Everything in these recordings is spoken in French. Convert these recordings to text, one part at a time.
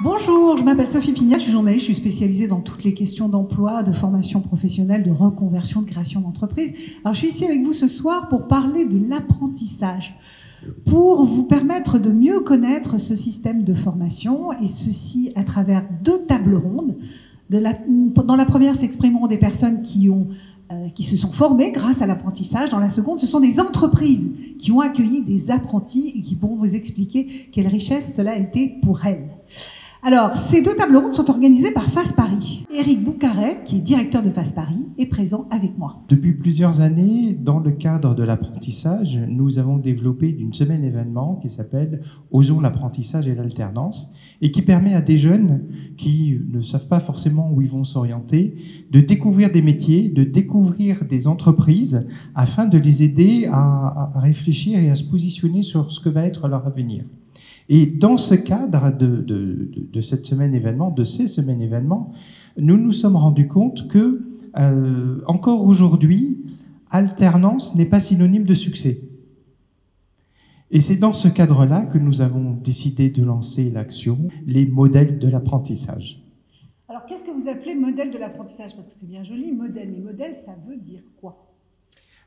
Bonjour, je m'appelle Sophie Pignat, je suis journaliste, je suis spécialisée dans toutes les questions d'emploi, de formation professionnelle, de reconversion, de création d'entreprise. Alors je suis ici avec vous ce soir pour parler de l'apprentissage, pour vous permettre de mieux connaître ce système de formation, et ceci à travers 2 tables rondes. Dans la première s'exprimeront des personnes qui se sont formées grâce à l'apprentissage. Dans la seconde, ce sont des entreprises qui ont accueilli des apprentis et qui pourront vous expliquer quelle richesse cela a été pour elles. Alors, ces 2 tables rondes sont organisées par FAS Paris. Éric Boucaret, qui est directeur de FAS Paris, est présent avec moi. Depuis plusieurs années, dans le cadre de l'apprentissage, nous avons développé une semaine événement qui s'appelle « Osons l'apprentissage et l'alternance » et qui permet à des jeunes qui ne savent pas forcément où ils vont s'orienter de découvrir des métiers, de découvrir des entreprises afin de les aider à réfléchir et à se positionner sur ce que va être leur avenir. Et dans ce cadre de cette semaine événement, de ces semaines événements, nous nous sommes rendus compte que, encore aujourd'hui, alternance n'est pas synonyme de succès. Et c'est dans ce cadre-là que nous avons décidé de lancer l'action « Les modèles de l'apprentissage ». Alors, qu'est-ce que vous appelez modèle de l'apprentissage? Parce que c'est bien joli, modèle. Mais modèle, ça veut dire quoi?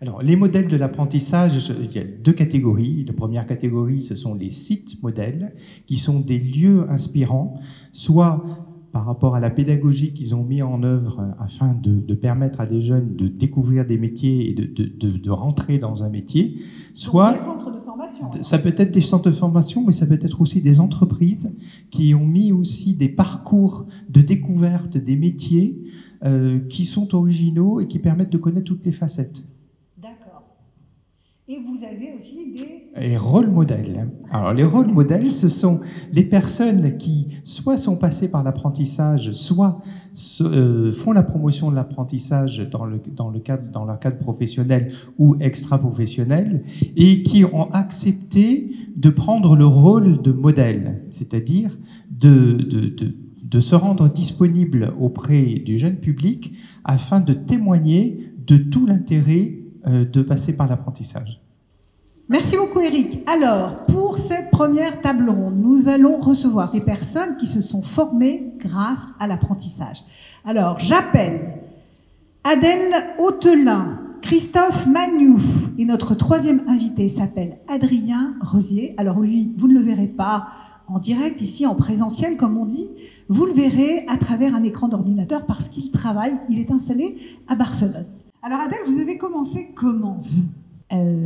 Alors, les modèles de l'apprentissage, il y a 2 catégories. La première catégorie, ce sont les sites modèles, qui sont des lieux inspirants, soit par rapport à la pédagogie qu'ils ont mis en œuvre afin de permettre à des jeunes de découvrir des métiers et de rentrer dans un métier, soit... Des centres de formation. Ça peut être des centres de formation, mais ça peut être aussi des entreprises qui ont mis aussi des parcours de découverte des métiers qui sont originaux et qui permettent de connaître toutes les facettes. Et vous avez aussi des rôles modèles. Alors, les rôles modèles, ce sont les personnes qui soit sont passées par l'apprentissage, soit font la promotion de l'apprentissage dans leur cadre professionnel ou extra-professionnel, et qui ont accepté de prendre le rôle de modèle, c'est-à-dire de se rendre disponible auprès du jeune public afin de témoigner de tout l'intérêt de passer par l'apprentissage. Merci beaucoup Éric. Alors, pour cette première table ronde, nous allons recevoir des personnes qui se sont formées grâce à l'apprentissage. Alors, j'appelle Adèle Hautelin, Christophe Magnoux, et notre 3e invité s'appelle Adrien Rosier. Alors lui, vous ne le verrez pas en direct, ici en présentiel comme on dit, vous le verrez à travers un écran d'ordinateur parce qu'il travaille, il est installé à Barcelone. Alors Adèle, vous avez commencé comment, vous?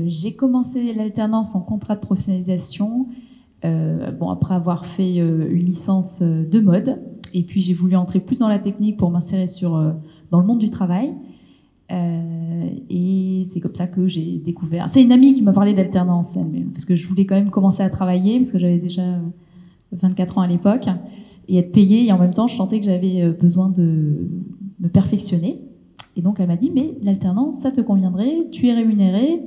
J'ai commencé l'alternance en contrat de professionnalisation après avoir fait une licence de mode. Et puis j'ai voulu entrer plus dans la technique pour m'insérer dans le monde du travail. Et c'est comme ça que j'ai découvert... C'est une amie qui m'a parlé d'alternance, parce que je voulais quand même commencer à travailler, parce que j'avais déjà 24 ans à l'époque, et être payée. Et en même temps, je sentais que j'avais besoin de me perfectionner. Et donc, elle m'a dit, mais l'alternance, ça te conviendrait, tu es rémunéré,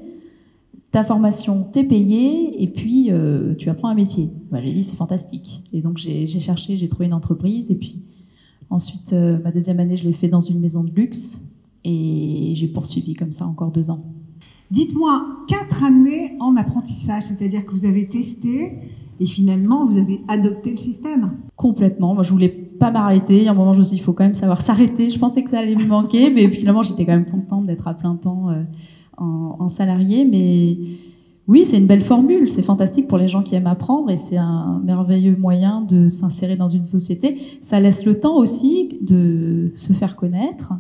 ta formation, t'es payée, et puis tu apprends un métier. J'ai dit, c'est fantastique. Et donc, j'ai cherché, j'ai trouvé une entreprise, et puis ensuite, ma 2e année, je l'ai fait dans une maison de luxe, et j'ai poursuivi comme ça encore 2 ans. Dites-moi, 4 années en apprentissage, c'est-à-dire que vous avez testé, et finalement, vous avez adopté le système? Complètement. Moi, je voulais pas m'arrêter. Il y a un moment, je me suis dit, il faut quand même savoir s'arrêter. Je pensais que ça allait me manquer, mais finalement, j'étais quand même contente d'être à plein temps en salarié. Mais oui, c'est une belle formule. C'est fantastique pour les gens qui aiment apprendre et c'est un merveilleux moyen de s'insérer dans une société. Ça laisse le temps aussi de se faire connaître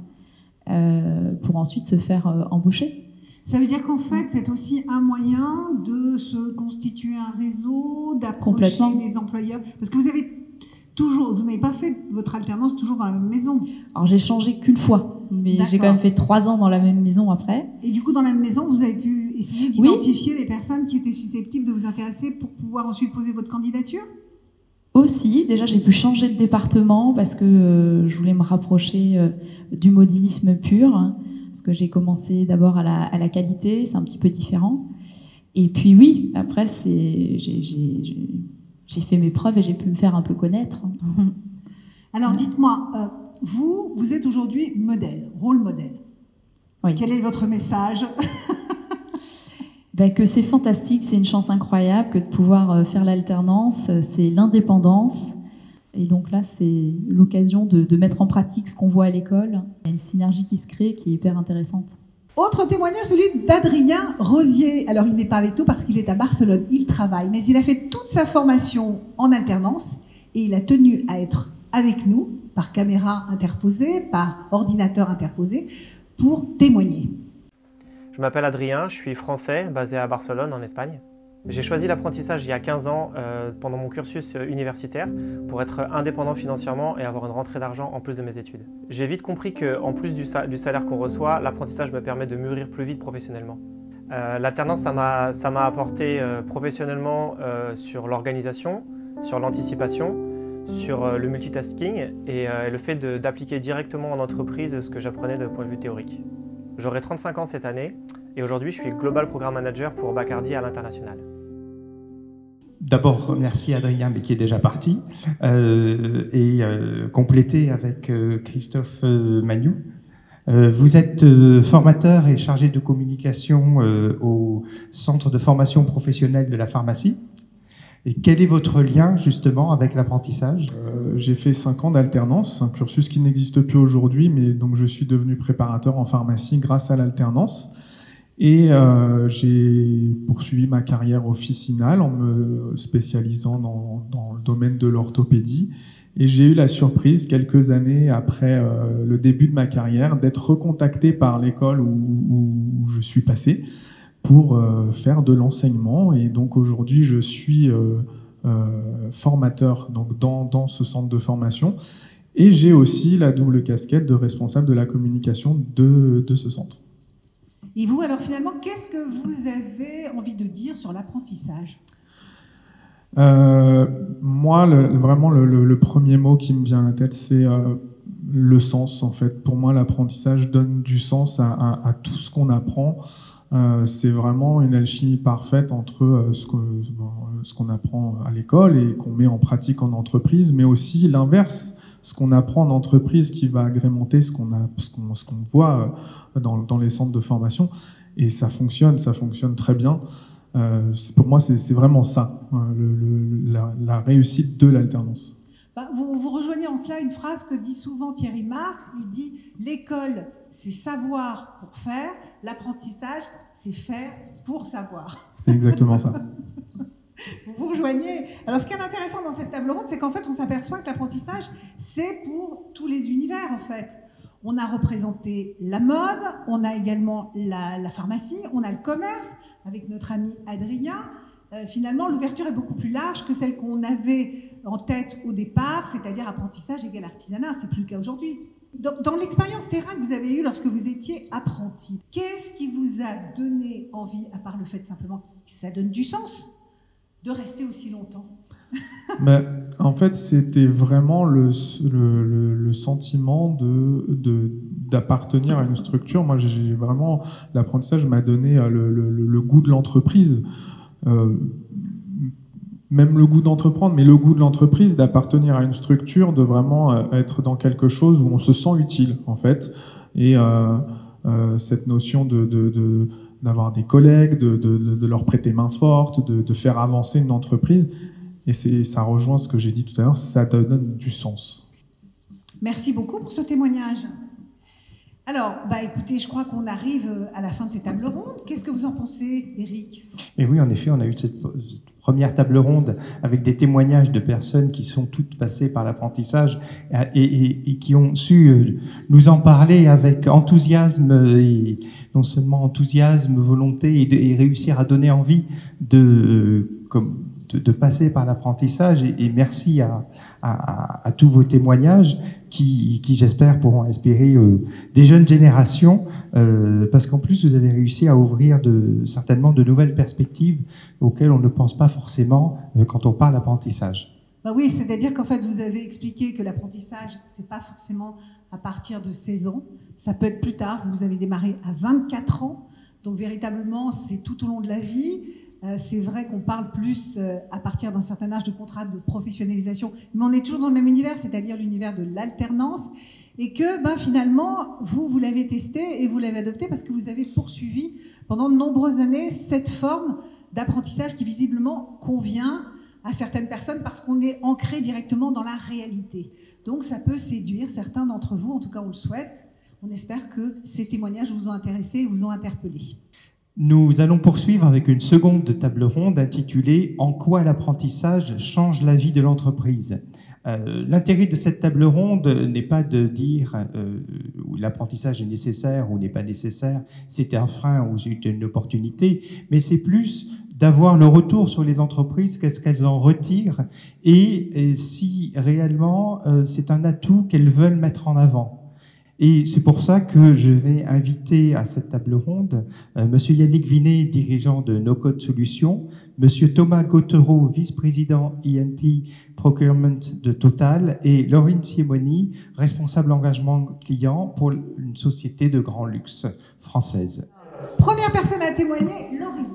pour ensuite se faire embaucher. Ça veut dire qu'en fait, c'est aussi un moyen de se constituer un réseau, d'approcher des employeurs. Parce que vous n'avez pas fait votre alternance toujours dans la même maison. Alors, j'ai changé qu'une fois, mais j'ai quand même fait 3 ans dans la même maison après. Et du coup, dans la même maison, vous avez pu essayer d'identifier les personnes qui étaient susceptibles de vous intéresser pour pouvoir ensuite poser votre candidature? Aussi, déjà, j'ai pu changer de département parce que je voulais me rapprocher du modélisme pur. Parce que j'ai commencé d'abord à la qualité, c'est un petit peu différent. Et puis oui, après, j'ai fait mes preuves et j'ai pu me faire un peu connaître. Alors dites-moi, vous êtes aujourd'hui modèle, rôle modèle. Oui. Quel est votre message? Que c'est fantastique, c'est une chance incroyable que de pouvoir faire l'alternance, c'est l'indépendance. Et donc là, c'est l'occasion de mettre en pratique ce qu'on voit à l'école. Il y a une synergie qui se crée qui est hyper intéressante. Autre témoignage, celui d'Adrien Rosier. Alors, il n'est pas avec nous parce qu'il est à Barcelone, il travaille, mais il a fait toute sa formation en alternance et il a tenu à être avec nous, par caméra interposée, par ordinateur interposé, pour témoigner. Je m'appelle Adrien, je suis français, basé à Barcelone, en Espagne. J'ai choisi l'apprentissage il y a 15 ans pendant mon cursus universitaire pour être indépendant financièrement et avoir une rentrée d'argent en plus de mes études. J'ai vite compris qu'en plus du salaire qu'on reçoit, l'apprentissage me permet de mûrir plus vite professionnellement. L'alternance, ça m'a apporté professionnellement sur l'organisation, sur l'anticipation, sur le multitasking et le fait d'appliquer directement en entreprise ce que j'apprenais d'un point de vue théorique. J'aurai 35 ans cette année et aujourd'hui je suis Global Programme Manager pour Bacardi à l'international. D'abord, merci Adrien, mais qui est déjà parti, et complété avec Christophe Magnou. Vous êtes formateur et chargé de communication au Centre de formation professionnelle de la pharmacie. Et quel est votre lien justement avec l'apprentissage ? J'ai fait 5 ans d'alternance, un cursus qui n'existe plus aujourd'hui, mais donc je suis devenu préparateur en pharmacie grâce à l'alternance. Et j'ai poursuivi ma carrière officinale en me spécialisant dans le domaine de l'orthopédie. Et j'ai eu la surprise, quelques années après le début de ma carrière, d'être recontacté par l'école où je suis passé pour faire de l'enseignement. Et donc aujourd'hui, je suis formateur donc dans ce centre de formation. Et j'ai aussi la double casquette de responsable de la communication de ce centre. Et vous, alors finalement, qu'est-ce que vous avez envie de dire sur l'apprentissage ? Moi, vraiment, le premier mot qui me vient à la tête, c'est le sens, en fait. Pour moi, l'apprentissage donne du sens à tout ce qu'on apprend. C'est vraiment une alchimie parfaite entre ce qu'on apprend à l'école et qu'on met en pratique en entreprise, mais aussi l'inverse. Ce qu'on apprend en entreprise qui va agrémenter ce qu'on voit dans les centres de formation. Et ça fonctionne très bien. Pour moi, c'est vraiment ça, la réussite de l'alternance. Vous rejoignez en cela une phrase que dit souvent Thierry Marx. Il dit « L'école, c'est savoir pour faire. L'apprentissage, c'est faire pour savoir. » C'est exactement ça. Vous rejoignez. Alors, ce qui est intéressant dans cette table ronde, c'est qu'en fait, on s'aperçoit que l'apprentissage, c'est pour tous les univers, en fait. On a représenté la mode, on a également la pharmacie, on a le commerce, avec notre ami Adrien. Finalement, l'ouverture est beaucoup plus large que celle qu'on avait en tête au départ, c'est-à-dire apprentissage égale artisanat. C'est plus le cas aujourd'hui. Dans l'expérience terrain que vous avez eue lorsque vous étiez apprenti, qu'est-ce qui vous a donné envie, à part le fait simplement que ça donne du sens, de rester aussi longtemps? Mais en fait, c'était vraiment le sentiment d'appartenir à une structure. Moi, j'ai vraiment, l'apprentissage m'a donné le goût de l'entreprise, même le goût d'entreprendre, mais le goût de l'entreprise, d'appartenir à une structure, de vraiment être dans quelque chose où on se sent utile, en fait. Et cette notion d'avoir des collègues, de leur prêter main forte, de faire avancer une entreprise. Et ça rejoint ce que j'ai dit tout à l'heure, ça donne du sens. Merci beaucoup pour ce témoignage. Alors, écoutez, je crois qu'on arrive à la fin de cette table ronde. Qu'est-ce que vous en pensez, Eric ? Et oui, en effet, on a eu cette première table ronde avec des témoignages de personnes qui sont toutes passées par l'apprentissage et qui ont su nous en parler avec enthousiasme, et non seulement enthousiasme, volonté, et réussir à donner envie de passer par l'apprentissage. Et merci à tous vos témoignages qui j'espère, pourront inspirer des jeunes générations, parce qu'en plus, vous avez réussi à ouvrir certainement de nouvelles perspectives auxquelles on ne pense pas forcément quand on parle d'apprentissage. Oui, c'est-à-dire qu'en fait, vous avez expliqué que l'apprentissage, c'est pas forcément à partir de 16 ans, ça peut être plus tard. Vous avez démarré à 24 ans, donc véritablement, c'est tout au long de la vie. C'est vrai qu'on parle plus à partir d'un certain âge de contrat de professionnalisation, mais on est toujours dans le même univers, c'est-à-dire l'univers de l'alternance, et que finalement, vous l'avez testé et vous l'avez adopté parce que vous avez poursuivi pendant de nombreuses années cette forme d'apprentissage qui visiblement convient à certaines personnes parce qu'on est ancré directement dans la réalité. Donc ça peut séduire certains d'entre vous, en tout cas on le souhaite. On espère que ces témoignages vous ont intéressé et vous ont interpellé. Nous allons poursuivre avec une seconde table ronde intitulée « En quoi l'apprentissage change la vie de l'entreprise ?» L'intérêt de cette table ronde n'est pas de dire l'apprentissage est nécessaire ou n'est pas nécessaire, c'est un frein ou c'est une opportunité, mais c'est plus d'avoir le retour sur les entreprises, qu'est-ce qu'elles en retirent et si réellement c'est un atout qu'elles veulent mettre en avant. Et c'est pour ça que je vais inviter à cette table ronde Monsieur Yannick Vinet, dirigeant de No Code Solutions, Monsieur Thomas Gautereau, vice-président E&P Procurement de Total, et Laurine Siemoni, responsable engagement client pour une société de grand luxe française. Première personne à témoigner, Laurine.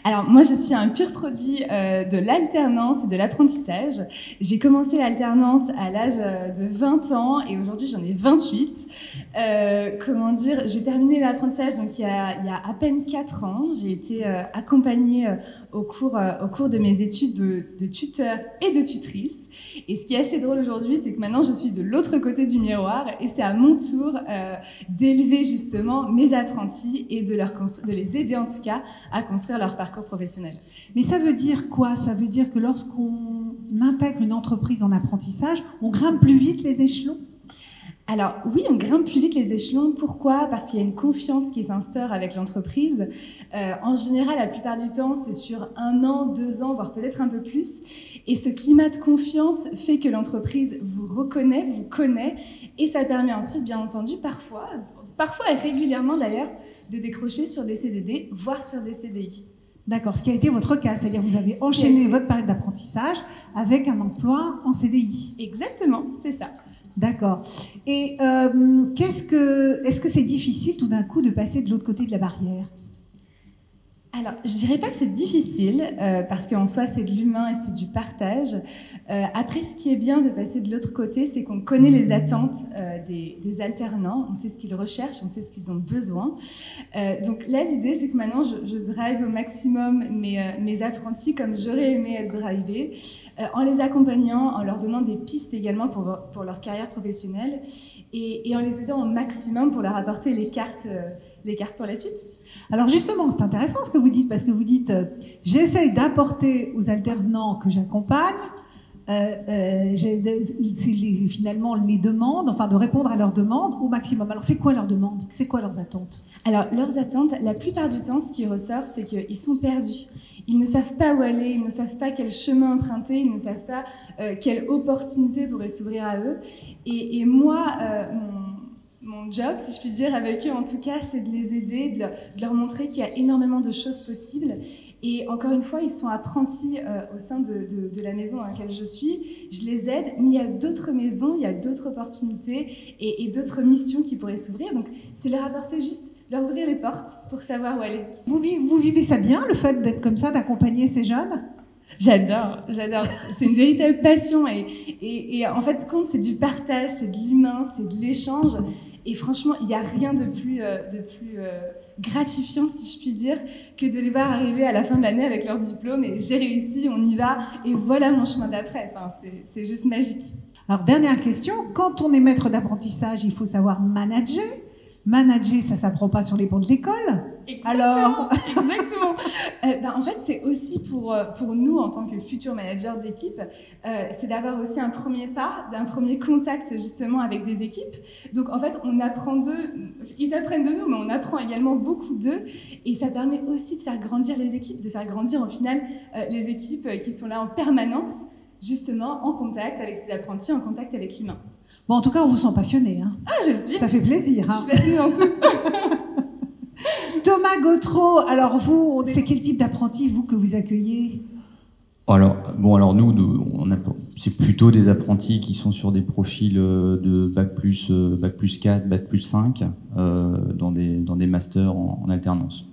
Alors moi je suis un pur produit de l'alternance et de l'apprentissage. J'ai commencé l'alternance à l'âge de 20 ans et aujourd'hui j'en ai 28. J'ai terminé l'apprentissage donc il y a à peine 4 ans. J'ai été accompagnée au cours de mes études de tuteur et de tutrice. Et ce qui est assez drôle aujourd'hui, c'est que maintenant je suis de l'autre côté du miroir et c'est à mon tour d'élever justement mes apprentis et de les aider en tout cas à construire leur parcours professionnel. Mais ça veut dire quoi? Ça veut dire que lorsqu'on intègre une entreprise en apprentissage, on grimpe plus vite les échelons? Alors oui, on grimpe plus vite les échelons. Pourquoi? Parce qu'il y a une confiance qui s'instaure avec l'entreprise. En général, la plupart du temps, c'est sur 1 an, 2 ans, voire peut-être un peu plus. Et ce climat de confiance fait que l'entreprise vous reconnaît, vous connaît, et ça permet ensuite, bien entendu, parfois et régulièrement d'ailleurs, de décrocher sur des CDD, voire sur des CDI. D'accord, ce qui a été votre cas, c'est-à-dire vous avez enchaîné votre période d'apprentissage avec un emploi en CDI. Exactement, c'est ça. D'accord. Et est-ce que c'est difficile tout d'un coup de passer de l'autre côté de la barrière? Alors, je dirais pas que c'est difficile, parce qu'en soi, c'est de l'humain et c'est du partage. Après, ce qui est bien de passer de l'autre côté, c'est qu'on connaît les attentes des alternants, on sait ce qu'ils recherchent, on sait ce qu'ils ont besoin. Donc là, l'idée, c'est que maintenant, je drive au maximum mes apprentis comme j'aurais aimé être drivée, en les accompagnant, en leur donnant des pistes également pour leur carrière professionnelle et en les aidant au maximum pour leur apporter les cartes pour la suite. Alors justement, c'est intéressant ce que vous dites, parce que vous dites j'essaye d'apporter aux alternants que j'accompagne, finalement les demandes, enfin de répondre à leurs demandes au maximum. Alors c'est quoi leurs demandes? C'est quoi leurs attentes? Alors leurs attentes, la plupart du temps, ce qui ressort, c'est qu'ils sont perdus. Ils ne savent pas où aller, ils ne savent pas quel chemin emprunter, ils ne savent pas quelle opportunité pourrait s'ouvrir à eux. Et moi, mon job, si je puis dire, avec eux en tout cas, c'est de les aider, de leur montrer qu'il y a énormément de choses possibles. Et encore une fois, ils sont apprentis au sein de la maison dans laquelle je suis. Je les aide, mais il y a d'autres maisons, il y a d'autres opportunités et d'autres missions qui pourraient s'ouvrir. Donc, c'est leur apporter juste, leur ouvrir les portes pour savoir où aller. Vous vivez ça bien, le fait d'être comme ça, d'accompagner ces jeunes? J'adore. C'est une véritable passion et en fait, compte, c'est du partage, c'est de l'humain, c'est de l'échange. Et franchement, il n'y a rien de plus gratifiant, si je puis dire, que de les voir arriver à la fin de l'année avec leur diplôme et j'ai réussi, on y va, et voilà mon chemin d'après. Enfin, c'est juste magique. Alors, dernière question, quand on est maître d'apprentissage, il faut savoir manager. Manager, ça ne s'apprend pas sur les bancs de l'école. Exactement. En fait, c'est aussi pour nous, en tant que futurs managers d'équipe, c'est d'avoir aussi un premier pas, d'un premier contact justement avec des équipes. Donc en fait, on apprend d'eux, ils apprennent de nous, mais on apprend également beaucoup d'eux. Et ça permet aussi de faire grandir les équipes, de faire grandir au final les équipes qui sont là en permanence, justement en contact avec ces apprentis, en contact avec l'humain. Bon, en tout cas, on vous sent passionné. Hein. Ah, je le suis. Ça fait plaisir. Hein. Je suis passionnée en tout. Thomas Gautereau, alors vous, c'est quel type d'apprenti, vous, que vous accueillez? Alors c'est plutôt des apprentis qui sont sur des profils de bac plus 4, bac plus 5, dans des masters en alternance.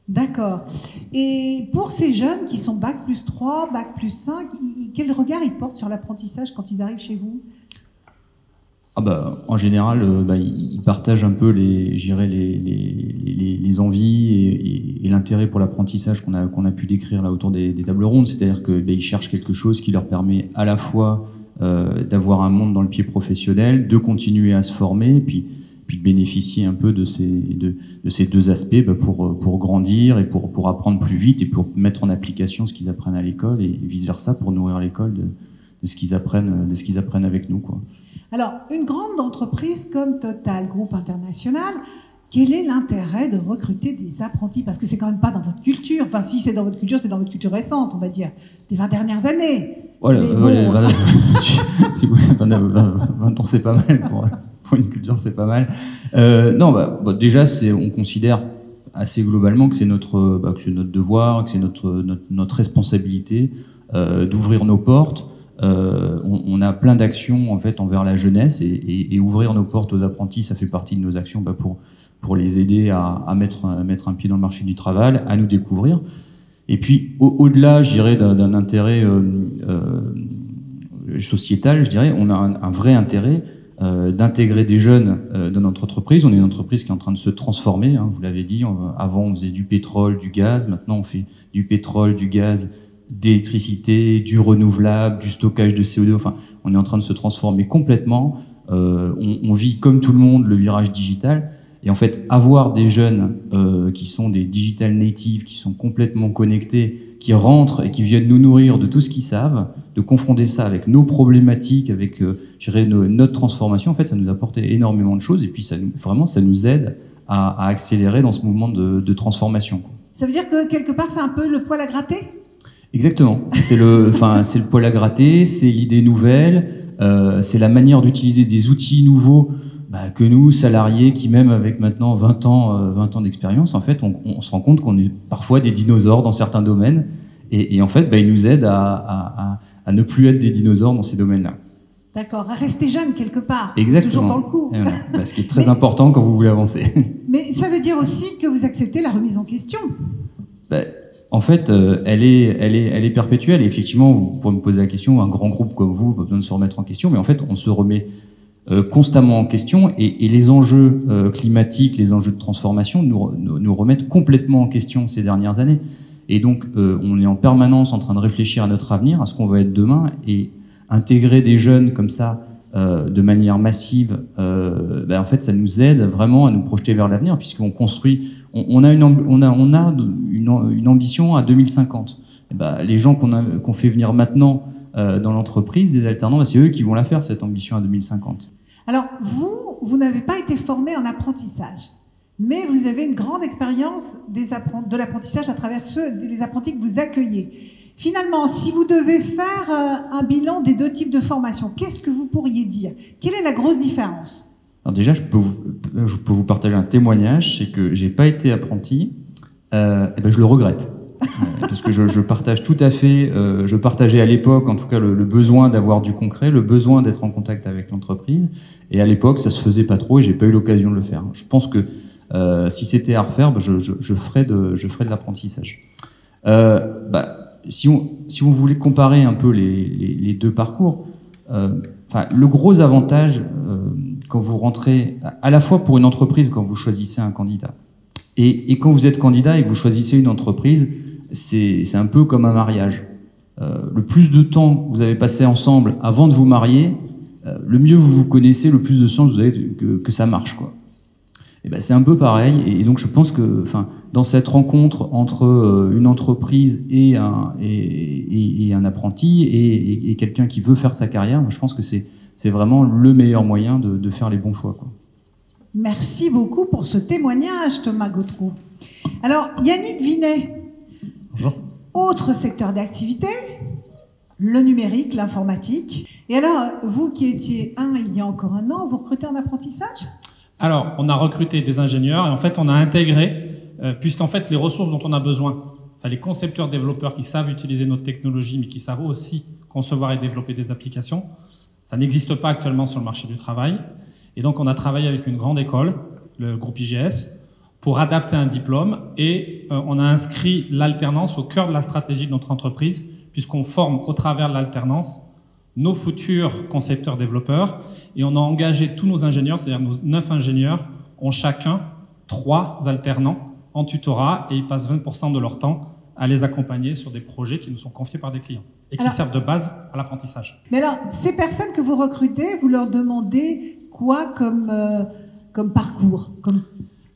D'accord. Et pour ces jeunes qui sont bac plus 3, bac plus 5, quel regard ils portent sur l'apprentissage quand ils arrivent chez vous? En général, ils partagent un peu les envies et l'intérêt pour l'apprentissage qu'on a pu décrire là autour des tables rondes. C'est-à-dire qu'ils cherchent quelque chose qui leur permet à la fois d'avoir un monde dans le pied professionnel, de continuer à se former, puis de bénéficier un peu de ces deux aspects pour grandir et pour apprendre plus vite et pour mettre en application ce qu'ils apprennent à l'école et vice-versa pour nourrir l'école de ce qu'ils apprennent avec nous, quoi. Alors, une grande entreprise comme Total, groupe international, quel est l'intérêt de recruter des apprentis? Parce que c'est quand même pas dans votre culture. Enfin, si c'est dans votre culture, c'est dans votre culture récente, on va dire, des 20 dernières années. Voilà, 20 ans, c'est pas mal. Pour une culture, c'est pas mal. Déjà, on considère assez globalement que c'est notre devoir, que c'est notre responsabilité d'ouvrir nos portes. On a plein d'actions en fait envers la jeunesse et ouvrir nos portes aux apprentis, ça fait partie de nos actions pour les aider à mettre un pied dans le marché du travail, à nous découvrir. Et puis au-delà, je dirais, d'un intérêt sociétal, je dirais, on a un vrai intérêt d'intégrer des jeunes dans notre entreprise. On est une entreprise qui est en train de se transformer, hein, vous l'avez dit. Avant, on faisait du pétrole, du gaz. Maintenant, on fait du pétrole, du gaz, d'électricité, du renouvelable, du stockage de CO2. Enfin, on est en train de se transformer complètement. On vit comme tout le monde le virage digital. Et en fait, avoir des jeunes qui sont des digital natives, qui sont complètement connectés, qui rentrent et qui viennent nous nourrir de tout ce qu'ils savent, de confronter ça avec nos problématiques, avec notre transformation, en fait, ça nous apporte énormément de choses. Et puis, ça nous aide à accélérer dans ce mouvement de transformation, quoi. Ça veut dire que quelque part, c'est un peu le poil à gratter? Exactement. C'est le poil à gratter, c'est l'idée nouvelle, c'est la manière d'utiliser des outils nouveaux que nous, salariés, qui même avec maintenant 20 ans d'expérience, en fait, on se rend compte qu'on est parfois des dinosaures dans certains domaines, et en fait, ils nous aident à ne plus être des dinosaures dans ces domaines-là. D'accord, à rester jeune quelque part. Exactement. Toujours dans le coup. Voilà. Ce qui est très important quand vous voulez avancer. Mais ça veut dire aussi que vous acceptez la remise en question. En fait, elle est perpétuelle. Et effectivement, vous pouvez me poser la question, un grand groupe comme vous, pas besoin de se remettre en question, mais en fait, on se remet constamment en question, et les enjeux climatiques, les enjeux de transformation nous remettent complètement en question ces dernières années. Et donc, on est en permanence en train de réfléchir à notre avenir, à ce qu'on va être demain, et intégrer des jeunes comme ça de manière massive, en fait, ça nous aide vraiment à nous projeter vers l'avenir, puisqu'on construit. On a une ambition à 2050. Les gens qu'on fait venir maintenant dans l'entreprise, des alternants, c'est eux qui vont la faire, cette ambition à 2050. Alors, vous n'avez pas été formé en apprentissage, mais vous avez une grande expérience de l'apprentissage à travers les apprentis que vous accueillez. Finalement, si vous devez faire un bilan des deux types de formation, qu'est-ce que vous pourriez dire? Quelle est la grosse différence? Alors déjà, je peux vous partager un témoignage, c'est que j'ai pas été apprenti, je le regrette. Parce que je partage tout à fait, je partageais à l'époque en tout cas le besoin d'avoir du concret, le besoin d'être en contact avec l'entreprise, et à l'époque ça se faisait pas trop et j'ai pas eu l'occasion de le faire. Je pense que si c'était à refaire, je ferais de l'apprentissage. Si vous voulez comparer un peu les deux parcours, le gros avantage quand vous rentrez, à la fois pour une entreprise quand vous choisissez un candidat, et quand vous êtes candidat et que vous choisissez une entreprise, c'est un peu comme un mariage. Le plus de temps que vous avez passé ensemble avant de vous marier, le mieux vous vous connaissez, le plus de chances vous avez que ça marche, quoi. Et c'est un peu pareil, et donc je pense que dans cette rencontre entre une entreprise et un apprenti et quelqu'un qui veut faire sa carrière, je pense que c'est vraiment le meilleur moyen de faire les bons choix, quoi. Merci beaucoup pour ce témoignage, Thomas Gautreau. Alors, Yannick Vinet. Bonjour. Autre secteur d'activité, le numérique, l'informatique. Et alors, vous qui étiez il y a encore un an, vous recrutez en apprentissage? Alors, on a recruté des ingénieurs et en fait, on a intégré, puisqu'en fait, les ressources dont on a besoin, les concepteurs développeurs qui savent utiliser notre technologie, mais qui savent aussi concevoir et développer des applications, ça n'existe pas actuellement sur le marché du travail. Et donc, on a travaillé avec une grande école, le groupe IGS, pour adapter un diplôme, et on a inscrit l'alternance au cœur de la stratégie de notre entreprise, puisqu'on forme au travers de l'alternance nos futurs concepteurs-développeurs, et on a engagé tous nos ingénieurs, c'est-à-dire nos 9 ingénieurs, ont chacun 3 alternants en tutorat, et ils passent 20% de leur temps à les accompagner sur des projets qui nous sont confiés par des clients et qui servent de base à l'apprentissage. Mais alors, ces personnes que vous recrutez, vous leur demandez quoi comme parcours, comme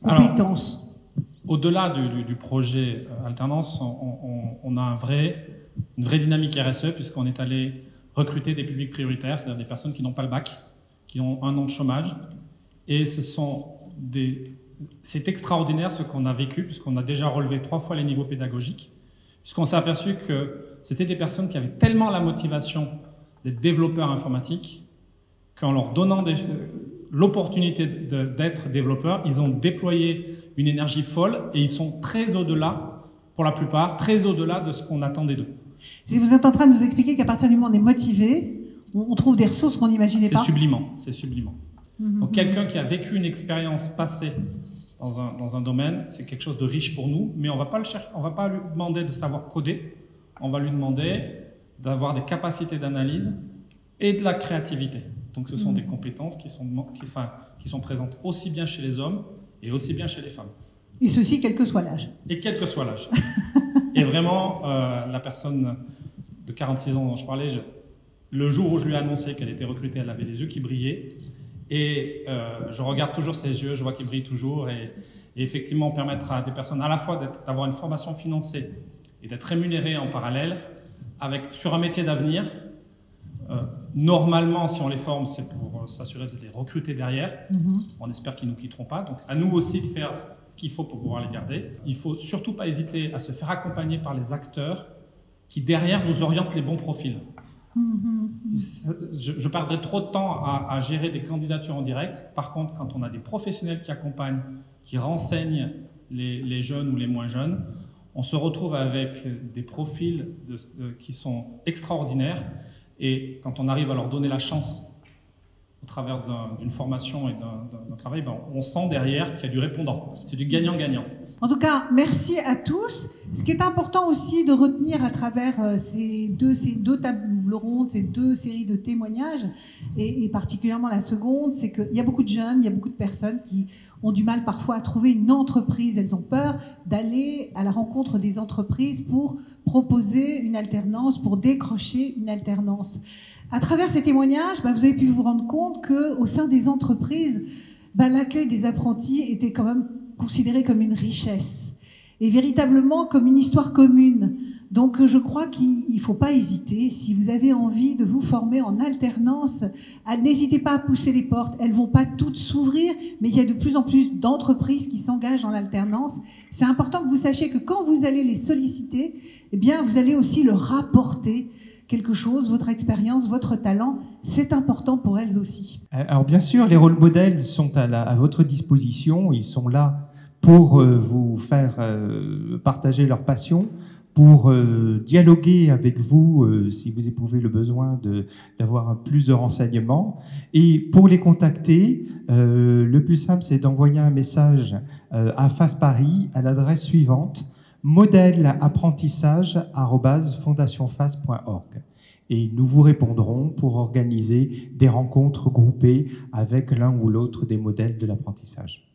compétences? Au-delà du projet alternance, on a une vraie dynamique RSE, puisqu'on est allé recruter des publics prioritaires, c'est-à-dire des personnes qui n'ont pas le bac, qui ont 1 an de chômage. Et c'est extraordinaire ce qu'on a vécu, puisqu'on a déjà relevé 3 fois les niveaux pédagogiques, puisqu'on s'est aperçu que c'était des personnes qui avaient tellement la motivation d'être développeurs informatiques qu'en leur donnant l'opportunité d'être développeurs, ils ont déployé une énergie folle et ils sont très au-delà, pour la plupart, très au-delà de ce qu'on attendait d'eux. Si vous êtes en train de nous expliquer qu'à partir du moment où on est motivé, on trouve des ressources qu'on n'imaginait pas. C'est sublimant. Donc quelqu'un qui a vécu une expérience passée dans un domaine, c'est quelque chose de riche pour nous, mais on va pas lui demander de savoir coder, on va lui demander d'avoir des capacités d'analyse et de la créativité. Donc ce sont des compétences qui sont présentes aussi bien chez les hommes et aussi bien chez les femmes. Et ceci, quel que soit l'âge. Et quel que soit l'âge. Et vraiment, la personne de 46 ans dont je parlais, le jour où je lui ai annoncé qu'elle était recrutée, elle avait les yeux qui brillaient. Et je regarde toujours ses yeux, je vois qu'ils brillent toujours. Et effectivement, permettre à des personnes à la fois d'avoir une formation financée et d'être rémunérées en parallèle sur un métier d'avenir. Normalement, si on les forme, c'est pour s'assurer de les recruter derrière. On espère qu'ils ne nous quitteront pas. Donc, à nous aussi de faire ce qu'il faut pour pouvoir les garder. Il ne faut surtout pas hésiter à se faire accompagner par les acteurs qui, derrière, nous orientent les bons profils. Je perdrais trop de temps à gérer des candidatures en direct. Par contre, quand on a des professionnels qui accompagnent, qui renseignent les jeunes ou les moins jeunes, on se retrouve avec des profils qui sont extraordinaires. Et quand on arrive à leur donner la chance au travers d'une formation et d'un travail, on sent derrière qu'il y a du répondant. C'est du gagnant-gagnant. En tout cas, merci à tous. Ce qui est important aussi de retenir à travers ces deux tables rondes, ces 2 séries de témoignages, et particulièrement la seconde, c'est qu'il y a beaucoup de jeunes, il y a beaucoup de personnes qui ont du mal parfois à trouver une entreprise. Elles ont peur d'aller à la rencontre des entreprises pour proposer une alternance, pour décrocher une alternance. À travers ces témoignages, vous avez pu vous rendre compte qu'au sein des entreprises, l'accueil des apprentis était quand même considéré comme une richesse et véritablement comme une histoire commune. Donc je crois qu'il ne faut pas hésiter. Si vous avez envie de vous former en alternance, n'hésitez pas à pousser les portes. Elles ne vont pas toutes s'ouvrir, mais il y a de plus en plus d'entreprises qui s'engagent dans l'alternance. C'est important que vous sachiez que quand vous allez les solliciter, vous allez aussi leur rapporter quelque chose, votre expérience, votre talent, c'est important pour elles aussi. Alors bien sûr, les rôles modèles sont à votre disposition, ils sont là pour vous faire partager leur passion, pour dialoguer avec vous si vous éprouvez le besoin d'avoir plus de renseignements. Et pour les contacter, le plus simple, c'est d'envoyer un message à FAS Paris à l'adresse suivante: modèleapprentissage@fondationfas.org. Et nous vous répondrons pour organiser des rencontres groupées avec l'un ou l'autre des modèles de l'apprentissage.